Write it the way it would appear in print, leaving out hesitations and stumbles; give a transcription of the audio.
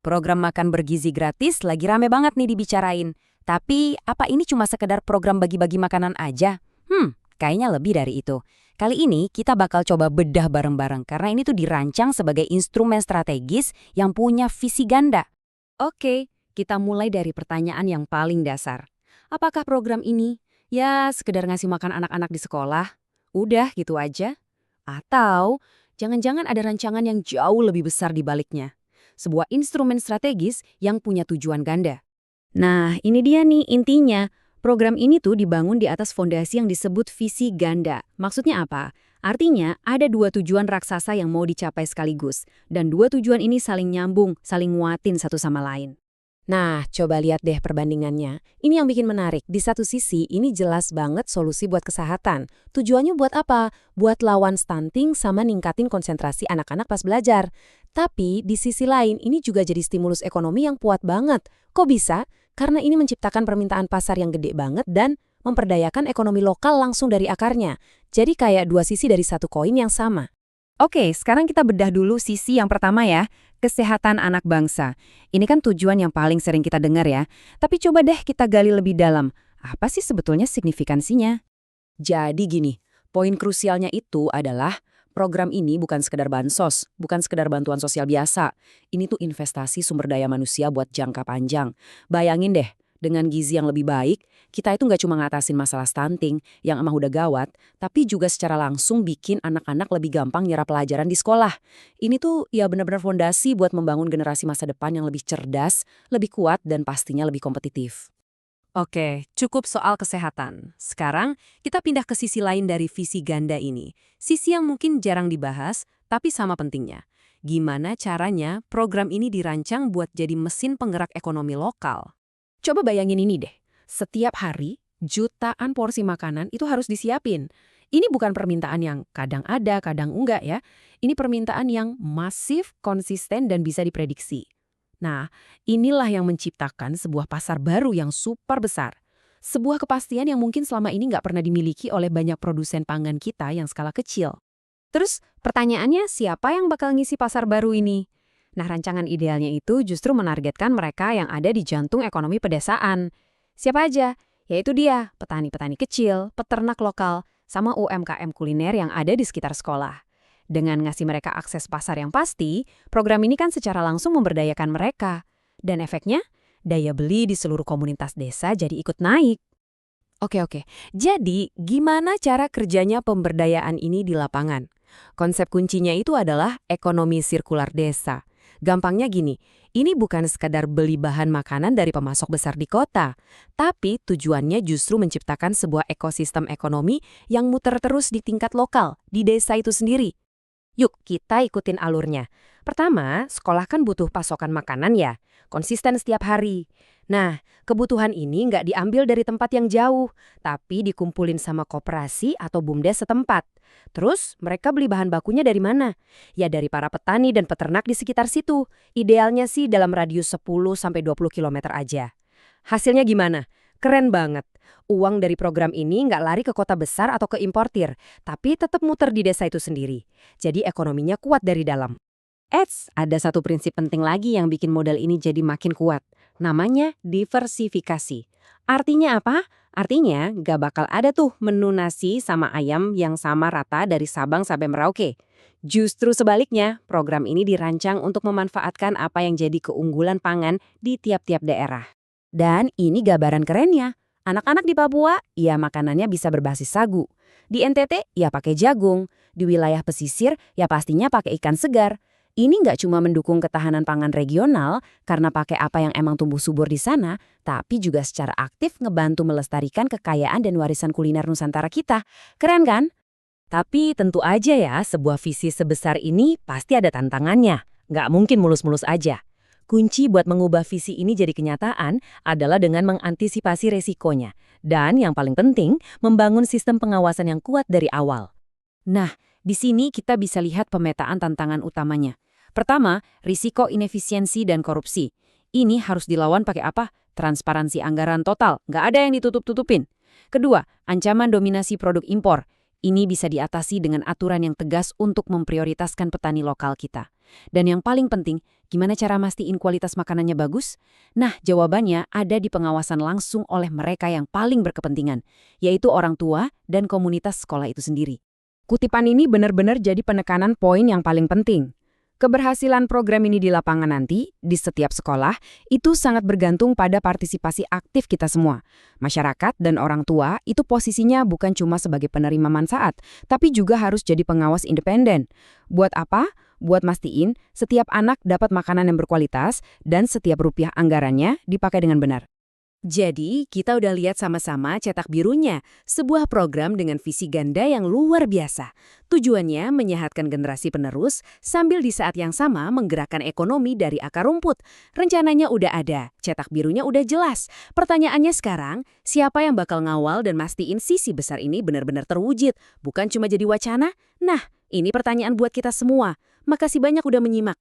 program makan bergizi gratis lagi rame banget nih dibicarain. Tapi apa ini cuma sekedar program bagi-bagi makanan aja? Kayaknya lebih dari itu. Kali ini kita bakal coba bedah bareng-bareng karena ini tuh dirancang sebagai instrumen strategis yang punya visi ganda. Oke, kita mulai dari pertanyaan yang paling dasar. Apakah program ini ya sekedar ngasih makan anak-anak di sekolah? Udah gitu aja? Atau jangan-jangan ada rancangan yang jauh lebih besar di baliknya? Sebuah instrumen strategis yang punya tujuan ganda. Nah, ini dia nih intinya. Program ini tuh dibangun di atas fondasi yang disebut visi ganda. Maksudnya apa? Artinya, ada dua tujuan raksasa yang mau dicapai sekaligus. Dan dua tujuan ini saling nyambung, saling nguatin satu sama lain. Nah, coba lihat deh perbandingannya. Ini yang bikin menarik. Di satu sisi, ini jelas banget solusi buat kesehatan. Tujuannya buat apa? Buat lawan stunting sama ningkatin konsentrasi anak-anak pas belajar. Tapi, di sisi lain, ini juga jadi stimulus ekonomi yang kuat banget. Kok bisa? Karena ini menciptakan permintaan pasar yang gede banget dan memperdayakan ekonomi lokal langsung dari akarnya. Jadi kayak dua sisi dari satu koin yang sama. Oke, sekarang kita bedah dulu sisi yang pertama ya, kesehatan anak bangsa. Ini kan tujuan yang paling sering kita dengar ya. Tapi coba deh kita gali lebih dalam. Apa sih sebetulnya signifikansinya? Jadi gini, poin krusialnya itu adalah program ini bukan sekedar bansos, bukan sekedar bantuan sosial biasa. Ini tuh investasi sumber daya manusia buat jangka panjang. Bayangin deh, dengan gizi yang lebih baik, kita itu nggak cuma ngatasin masalah stunting yang emang udah gawat, tapi juga secara langsung bikin anak-anak lebih gampang nyerap pelajaran di sekolah. Ini tuh ya benar-benar fondasi buat membangun generasi masa depan yang lebih cerdas, lebih kuat, dan pastinya lebih kompetitif. Oke, cukup soal kesehatan. Sekarang kita pindah ke sisi lain dari visi ganda ini. Sisi yang mungkin jarang dibahas, tapi sama pentingnya. Gimana caranya program ini dirancang buat jadi mesin penggerak ekonomi lokal? Coba bayangin ini deh. Setiap hari, jutaan porsi makanan itu harus disiapin. Ini bukan permintaan yang kadang ada, kadang enggak ya. Ini permintaan yang masif, konsisten, dan bisa diprediksi. Nah, inilah yang menciptakan sebuah pasar baru yang super besar. Sebuah kepastian yang mungkin selama ini nggak pernah dimiliki oleh banyak produsen pangan kita yang skala kecil. Terus, pertanyaannya siapa yang bakal ngisi pasar baru ini? Nah, rancangan idealnya itu justru menargetkan mereka yang ada di jantung ekonomi pedesaan. Siapa aja? Yaitu dia, petani-petani kecil, peternak lokal, sama UMKM kuliner yang ada di sekitar sekolah. Dengan ngasih mereka akses pasar yang pasti, program ini kan secara langsung memberdayakan mereka. Dan efeknya, daya beli di seluruh komunitas desa jadi ikut naik. Oke. Jadi, gimana cara kerjanya pemberdayaan ini di lapangan? Konsep kuncinya itu adalah ekonomi sirkular desa. Gampangnya gini, ini bukan sekadar beli bahan makanan dari pemasok besar di kota, tapi tujuannya justru menciptakan sebuah ekosistem ekonomi yang muter terus di tingkat lokal, di desa itu sendiri. Yuk, kita ikutin alurnya. Pertama, sekolah kan butuh pasokan makanan ya, konsisten setiap hari. Nah, kebutuhan ini nggak diambil dari tempat yang jauh, tapi dikumpulin sama koperasi atau BUMDes setempat. Terus, mereka beli bahan bakunya dari mana? Ya dari para petani dan peternak di sekitar situ. Idealnya sih dalam radius 10-20 km aja. Hasilnya gimana? Keren banget. Uang dari program ini nggak lari ke kota besar atau ke importir, tapi tetap muter di desa itu sendiri. Jadi ekonominya kuat dari dalam. Ada satu prinsip penting lagi yang bikin modal ini jadi makin kuat. Namanya diversifikasi. Artinya apa? Artinya nggak bakal ada tuh menu nasi sama ayam yang sama rata dari Sabang sampai Merauke. Justru sebaliknya, program ini dirancang untuk memanfaatkan apa yang jadi keunggulan pangan di tiap-tiap daerah. Dan ini gambaran kerennya. Anak-anak di Papua, ya makanannya bisa berbasis sagu. Di NTT, ya pakai jagung. Di wilayah pesisir, ya pastinya pakai ikan segar. Ini nggak cuma mendukung ketahanan pangan regional karena pakai apa yang emang tumbuh subur di sana, tapi juga secara aktif ngebantu melestarikan kekayaan dan warisan kuliner Nusantara kita. Keren kan? Tapi tentu aja ya, sebuah visi sebesar ini pasti ada tantangannya. Nggak mungkin mulus-mulus aja. Kunci buat mengubah visi ini jadi kenyataan adalah dengan mengantisipasi resikonya. Dan yang paling penting, membangun sistem pengawasan yang kuat dari awal. Nah, di sini kita bisa lihat pemetaan tantangan utamanya. Pertama, risiko inefisiensi dan korupsi. Ini harus dilawan pakai apa? Transparansi anggaran total, nggak ada yang ditutup-tutupin. Kedua, ancaman dominasi produk impor. Ini bisa diatasi dengan aturan yang tegas untuk memprioritaskan petani lokal kita. Dan yang paling penting, gimana cara mastiin kualitas makanannya bagus? Nah, jawabannya ada di pengawasan langsung oleh mereka yang paling berkepentingan, yaitu orang tua dan komunitas sekolah itu sendiri. Kutipan ini benar-benar jadi penekanan poin yang paling penting. Keberhasilan program ini di lapangan nanti, di setiap sekolah, itu sangat bergantung pada partisipasi aktif kita semua. Masyarakat dan orang tua itu posisinya bukan cuma sebagai penerima manfaat, tapi juga harus jadi pengawas independen. Buat apa? Buat mastiin setiap anak dapat makanan yang berkualitas dan setiap rupiah anggarannya dipakai dengan benar. Jadi, kita udah lihat sama-sama Cetak Birunya, sebuah program dengan visi ganda yang luar biasa. Tujuannya menyehatkan generasi penerus sambil di saat yang sama menggerakkan ekonomi dari akar rumput. Rencananya udah ada, Cetak Birunya udah jelas. Pertanyaannya sekarang, siapa yang bakal ngawal dan mastiin sisi besar ini benar-benar terwujud, bukan cuma jadi wacana? Nah, ini pertanyaan buat kita semua. Makasih banyak udah menyimak.